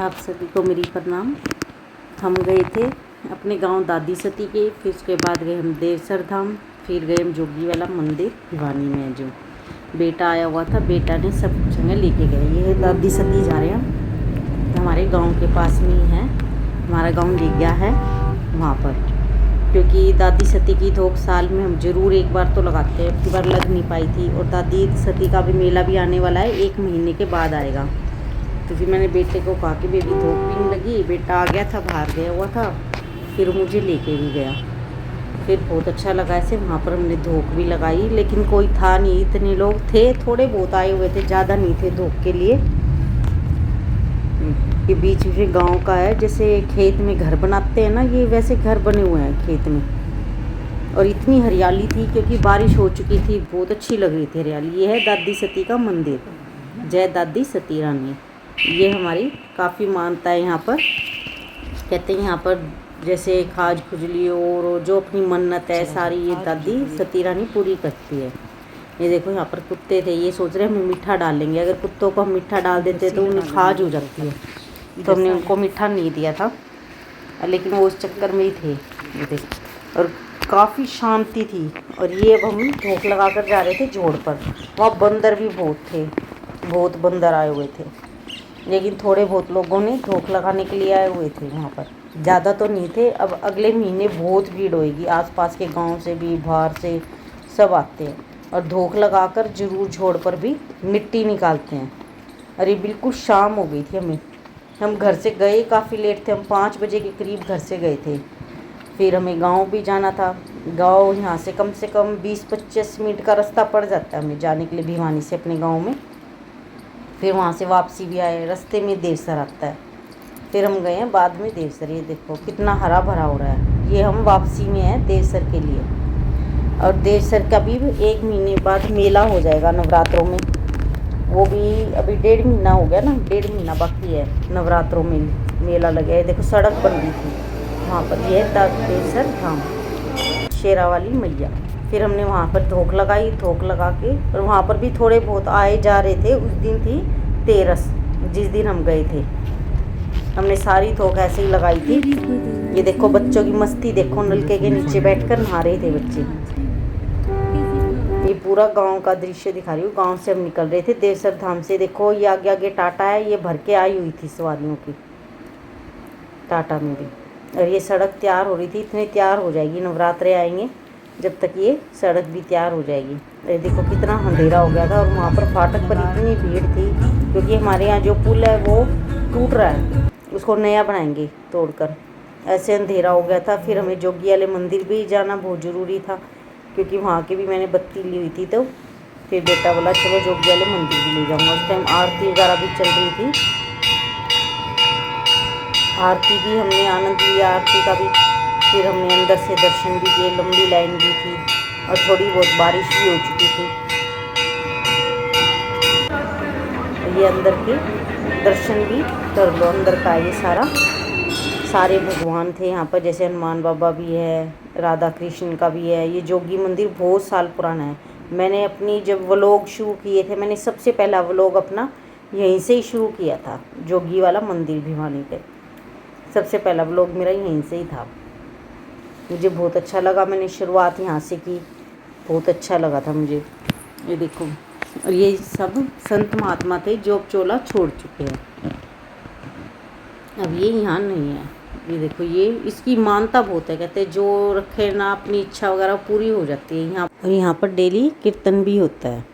आप सभी को मेरी प्रणाम। हम गए थे अपने गांव दादी सती के, फिर उसके बाद गए हम देवसर धाम, फिर गए हम जोगी वाला मंदिर भिवानी में। जो बेटा आया हुआ था, बेटा ने सब जगह लेके गए। ये है दादी सती जा रहे हैं, हमारे गांव के पास में ही है। हमारा गांव ले गया है वहाँ पर, क्योंकि दादी सती की धोख साल में हम ज़रूर एक बार तो लगाते हैं। अब की बार लग नहीं पाई थी, और दादी सती का भी मेला भी आने वाला है, 1 महीने के बाद आएगा। तो फिर मैंने बेटे को कहा कि बेबी धूप भी नहीं लगी। बेटा आ गया था, बाहर गया हुआ था, फिर मुझे लेके भी गया। फिर बहुत अच्छा लगा। ऐसे वहाँ पर हमने धूप भी लगाई, लेकिन कोई था नहीं। इतने लोग थे, थोड़े बहुत आए हुए थे, ज़्यादा नहीं थे धूप के लिए। ये बीच में गांव का है, जैसे खेत में घर बनाते हैं ना, ये वैसे घर बने हुए हैं खेत में। और इतनी हरियाली थी, क्योंकि बारिश हो चुकी थी, बहुत अच्छी लग रही थी हरियाली। ये है दादी सती का मंदिर, जय दादी सती रानी। ये हमारी काफ़ी मानता है यहाँ पर। कहते हैं यहाँ पर जैसे खाज खुजली और जो अपनी मन्नत है सारी, ये दादी सती रानी पूरी करती है। ये देखो यहाँ पर कुत्ते थे, ये सोच रहे हैं हम मीठा डालेंगे। अगर कुत्तों को हम मीठा डाल देते तो उन्हें खाज हो जाती है, तो हमने उनको मीठा नहीं दिया था, लेकिन वो उस चक्कर में ही थे। ये देखो, और काफ़ी शांति थी। और ये अब हम धूप लगा कर जा रहे थे जोड़ पर। वहाँ बंदर भी बहुत थे, बहुत बंदर आए हुए थे, लेकिन थोड़े बहुत लोगों ने धोख लगाने के लिए आए हुए थे वहाँ पर, ज़्यादा तो नहीं थे। अब अगले महीने बहुत भीड़ होएगी, आसपास के गांव से भी, बाहर से सब आते हैं, और धोख लगाकर जरूर झोड़ पर भी मिट्टी निकालते हैं। अरे बिल्कुल शाम हो गई थी, हम घर से गए काफ़ी लेट थे। हम 5 बजे के करीब घर से गए थे। फिर हमें गाँव भी जाना था। गाँव यहाँ से कम 20-25 मिनट का रास्ता पड़ जाता है हमें जाने के लिए, भिवानी से अपने गाँव में। फिर वहाँ से वापसी भी आए, रास्ते में देवसर आता है। फिर हम गए हैं बाद में देवसर। ये देखो कितना हरा भरा हो रहा है। ये हम वापसी में हैं देवसर के लिए। और देवसर का भी 1 महीने बाद मेला हो जाएगा नवरात्रों में। वो भी अभी 1.5 महीना हो गया ना, 1.5 महीना बाकी है नवरात्रों में मेला लगे है। देखो सड़क बन रही थी वहाँ पर। ये देवसर धाम, शेरा वाली मैया। फिर हमने वहाँ पर धोख लगाई, धोख लगा के, और वहाँ पर भी थोड़े बहुत आए जा रहे थे। उस दिन थी तेरस, जिस दिन हम गए थे। हमने सारी धोख ऐसे ही लगाई थी। ये देखो बच्चों की मस्ती देखो, नलके के नीचे बैठकर नहा रहे थे बच्चे। ये पूरा गांव का दृश्य दिखा रही हूँ। गांव से हम निकल रहे थे देवसर धाम से। देखो ये आगे आगे टाटा है, ये भर के आई हुई थी सवारियों की, टाटा में भी। और ये सड़क तैयार हो रही थी, इतनी तैयार हो जाएगी, नवरात्रे आएंगे जब तक ये सड़क भी तैयार हो जाएगी। ये देखो कितना अंधेरा हो गया था, और वहाँ पर फाटक पर इतनी भीड़ थी, क्योंकि हमारे यहाँ जो पुल है वो टूट रहा है, उसको नया बनाएंगे तोड़कर। ऐसे अंधेरा हो गया था। फिर हमें जोगी वाले मंदिर भी जाना बहुत ज़रूरी था, क्योंकि वहाँ की भी मैंने बत्ती ली हुई थी। तो फिर बेटा बोला चलो जोगी वाले मंदिर भी ले जाऊँगा। उस टाइम आरती वगैरह भी चल रही थी, आरती भी हमने आनंद लिया, आरती का भी। फिर हमने अंदर से दर्शन भी किए, लंबी लाइन भी थी, और थोड़ी बहुत बारिश भी हो चुकी थी। ये अंदर के दर्शन भी कर लो। अंदर का ये सारे भगवान थे यहाँ पर, जैसे हनुमान बाबा भी है, राधा कृष्ण का भी है। ये जोगी मंदिर बहुत साल पुराना है। मैंने अपनी जब व्लॉग शुरू किए थे, मैंने सबसे पहला व्लॉग अपना यहीं से ही शुरू किया था, जोगी वाला मंदिर भिवानी पे। सबसे पहला व्लॉग मेरा यहीं से ही था। मुझे बहुत अच्छा लगा, मैंने शुरुआत यहाँ से की, बहुत अच्छा लगा था मुझे। ये देखो, और ये सब संत महात्मा थे जो अब चोला छोड़ चुके हैं, अब ये यहाँ नहीं है। ये देखो, ये इसकी मानता बहुत है। कहते हैं जो रखे ना अपनी इच्छा वगैरह पूरी हो जाती है यहाँ। और यहाँ पर डेली कीर्तन भी होता है।